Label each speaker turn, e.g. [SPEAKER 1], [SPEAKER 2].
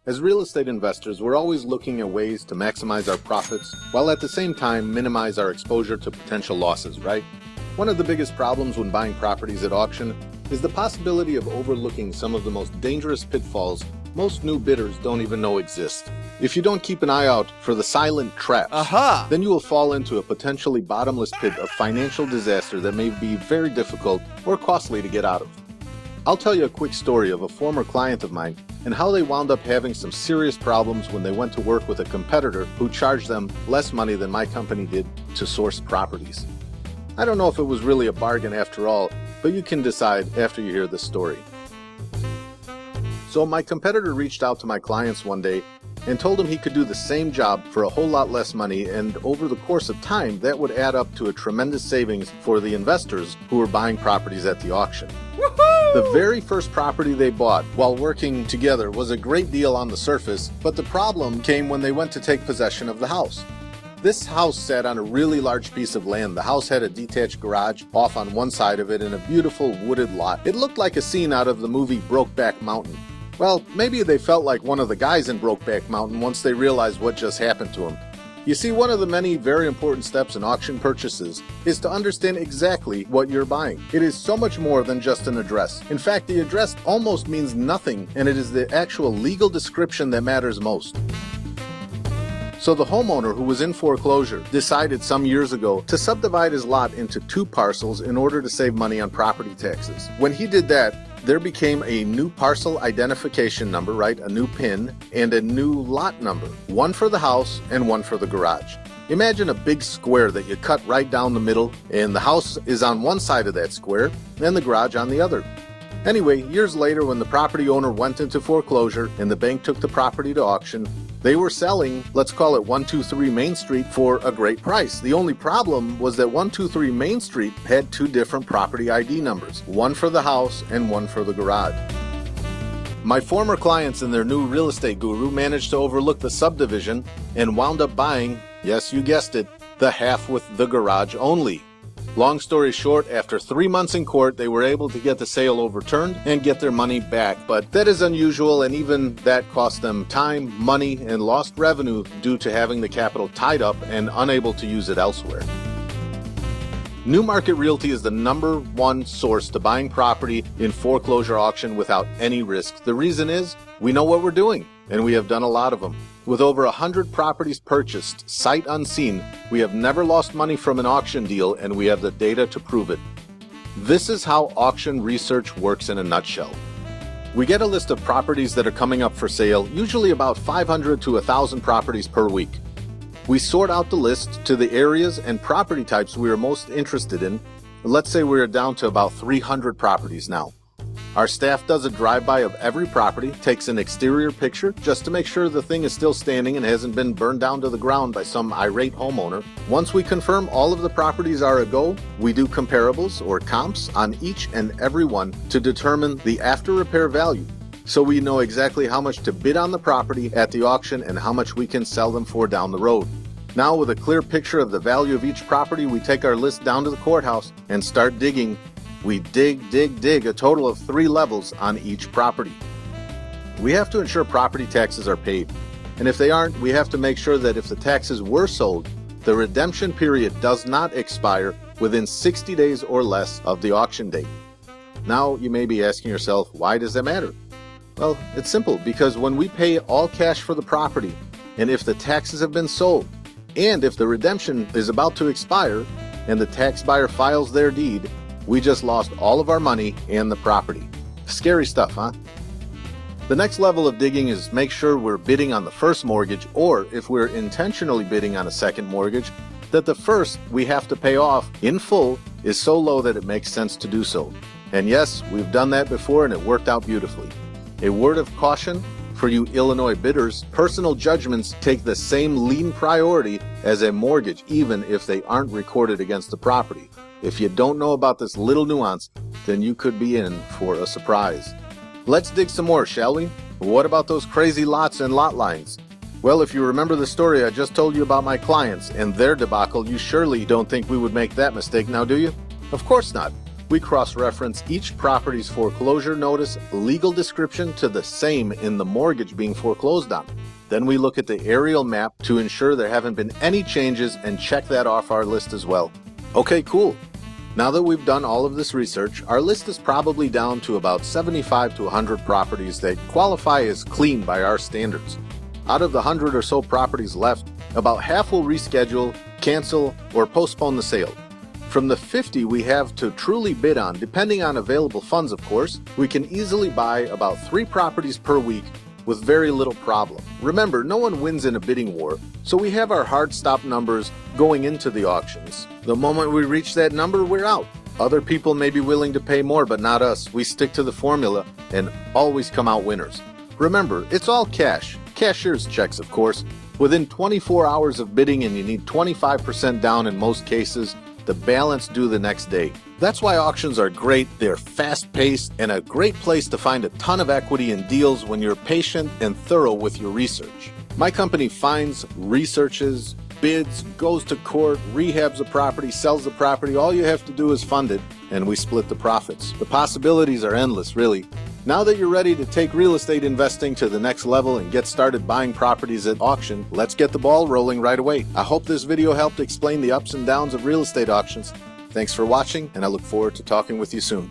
[SPEAKER 1] As real estate investors, we're always looking at ways to maximize our profits, while at the same time minimize our exposure to potential losses, right? One of the biggest problems when buying properties at auction is the possibility of overlooking some of the most dangerous pitfalls most new bidders don't even know exist. If you don't keep an eye out for the silent traps, then you will fall into a potentially bottomless pit of financial disaster that may be very difficult or costly to get out of. I'll tell you a quick story of a former client of mine and how they wound up having some serious problems when they went to work with a competitor who charged them less money than my company did to source properties. I don't know if it was really a bargain after all, but you can decide after you hear the story. So my competitor reached out to my clients one day and told him he could do the same job for a whole lot less money, and over the course of time that would add up to a tremendous savings for the investors who were buying properties at the auction. Woohoo! The very first property they bought while working together was a great deal on the surface, but the problem came when they went to take possession of the house. This house sat on a really large piece of land. The house had a detached garage off on one side of it and a beautiful wooded lot. It looked like a scene out of the movie Brokeback Mountain. Well, maybe they felt like one of the guys in Brokeback Mountain once they realized what just happened to him. You see, one of the many very important steps in auction purchases is to understand exactly what you're buying. It is so much more than just an address. In fact, the address almost means nothing, and it is the actual legal description that matters most. So the homeowner who was in foreclosure decided some years ago to subdivide his lot into 2 parcels in order to save money on property taxes. When he did that, there became a new parcel identification number, right, a new PIN, and a new lot number, one for the house and one for the garage. Imagine a big square that you cut right down the middle, and the house is on one side of that square and the garage on the other. Anyway, years later, when the property owner went into foreclosure and the bank took the property to auction, they were selling, let's call it 123 Main Street, for a great price. The only problem was that 123 Main Street had 2 different property ID numbers, one for the house and one for the garage. My former clients and their new real estate guru managed to overlook the subdivision and wound up buying, yes, you guessed it, the half with the garage only. Long story short, after 3 months in court, they were able to get the sale overturned and get their money back. But that is unusual, and even that cost them time, money, and lost revenue due to having the capital tied up and unable to use it elsewhere. Newmarket Realty is the #1 source to buying property in foreclosure auction without any risk. The reason is, we know what we're doing, and we have done a lot of them. With over 100 properties purchased, sight unseen, we have never lost money from an auction deal, and we have the data to prove it. This is how auction research works in a nutshell. We get a list of properties that are coming up for sale, usually about 500 to 1,000 properties per week. We sort out the list to the areas and property types we are most interested in. Let's say we're down to about 300 properties now. Our staff does a drive-by of every property, takes an exterior picture just to make sure the thing is still standing and hasn't been burned down to the ground by some irate homeowner. Once we confirm all of the properties are a go, we do comparables or comps on each and every one to determine the after-repair value, so we know exactly how much to bid on the property at the auction and how much we can sell them for down the road. Now, with a clear picture of the value of each property, we take our list down to the courthouse and start digging. We dig, a total of 3 levels on each property. We have to ensure property taxes are paid, and if they aren't, we have to make sure that if the taxes were sold, the redemption period does not expire within 60 days or less of the auction date. Now, you may be asking yourself, why does that matter? Well, it's simple, because when we pay all cash for the property, and if the taxes have been sold, and if the redemption is about to expire, and the tax buyer files their deed, we just lost all of our money and the property. Scary stuff, huh? The next level of digging is make sure we're bidding on the first mortgage, or if we're intentionally bidding on a second mortgage, that the first we have to pay off in full is so low that it makes sense to do so. And yes, we've done that before and it worked out beautifully. A word of caution for you Illinois bidders: personal judgments take the same lien priority as a mortgage, even if they aren't recorded against the property. If you don't know about this little nuance, then you could be in for a surprise. Let's dig some more, shall we? What about those crazy lots and lot lines? Well, if you remember the story I just told you about my clients and their debacle, you surely don't think we would make that mistake now, do you? Of course not. We cross-reference each property's foreclosure notice legal description to the same in the mortgage being foreclosed on. Then we look at the aerial map to ensure there haven't been any changes and check that off our list as well. Okay, cool. Now that we've done all of this research, our list is probably down to about 75 to 100 properties that qualify as clean by our standards. Out of the 100 or so properties left, about half will reschedule, cancel, or postpone the sale. From the 50 we have to truly bid on, depending on available funds of course, we can easily buy about 3 properties per week with very little problem. Remember, no one wins in a bidding war, so we have our hard stop numbers going into the auctions. The moment we reach that number, we're out. Other people may be willing to pay more, but not us. We stick to the formula and always come out winners. Remember, it's all cash. Cashier's checks, of course. Within 24 hours of bidding, and you need 25% down in most cases, the balance due the next day. That's why auctions are great. They're fast-paced and a great place to find a ton of equity in deals when you're patient and thorough with your research. My company finds, researches, bids, goes to court, rehabs a property, sells the property. All you have to do is fund it, and we split the profits. The possibilities are endless, really. Now that you're ready to take real estate investing to the next level and get started buying properties at auction, let's get the ball rolling right away. I hope this video helped explain the ups and downs of real estate auctions. Thanks for watching, and I look forward to talking with you soon.